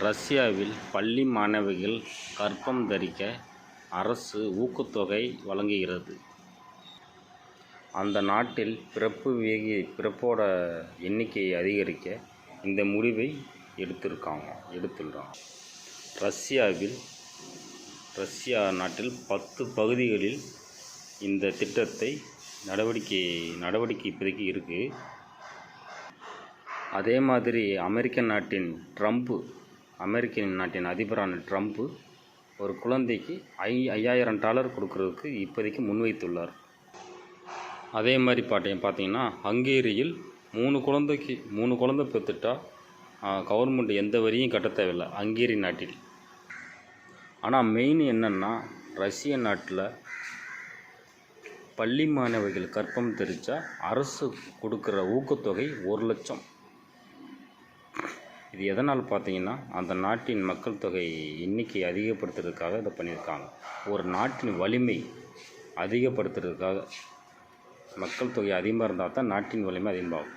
ரஷ்யாவில் பள்ளி மாணவிகள் கர்ப்பம் தரிக்க அரசு ஊக்கத்தொகை வழங்குகிறது. அந்த நாட்டில் பிறப்போட எண்ணிக்கையை அதிகரிக்க இந்த முடிவை எடுத்துள்ளாங்க. ரஷ்யா நாட்டில் 10 பகுதிகளில் இந்த திட்டத்தை நடவடிக்கை இப்போதைக்கு இருக்குது. அதே மாதிரி அமெரிக்க நாட்டின் அதிபரான ட்ரம்ப்பு ஒரு குழந்தைக்கு $5000 கொடுக்கறதுக்கு இப்போதைக்கு முன்வைத்துள்ளார். அதே மாதிரி பார்த்தீங்கன்னா ஹங்கேரியில் 3 குழந்தை பெற்றுட்டா கவர்மெண்ட் எந்த வரியும் கட்ட தேவையில்லை ஹங்கேரி நாட்டில். ஆனால் மெயின் என்னென்னா ரஷ்ய நாட்டில் பள்ளி மாணவிகள் கர்ப்பம் தரித்தா அரசு கொடுக்குற ஊக்கத்தொகை 1 லட்சம். இது எதனால் பார்த்தீங்கன்னா அந்த நாட்டின் மக்கள் தொகை எண்ணிக்கையை அதிகப்படுத்துறதுக்காக இதை பண்ணியிருக்காங்க. ஒரு நாட்டின் வலிமை அதிகப்படுத்துறதுக்காக மக்கள் தொகை அதிகமாக இருந்தால் தான் நாட்டின் வலிமை அதிகமாகும்.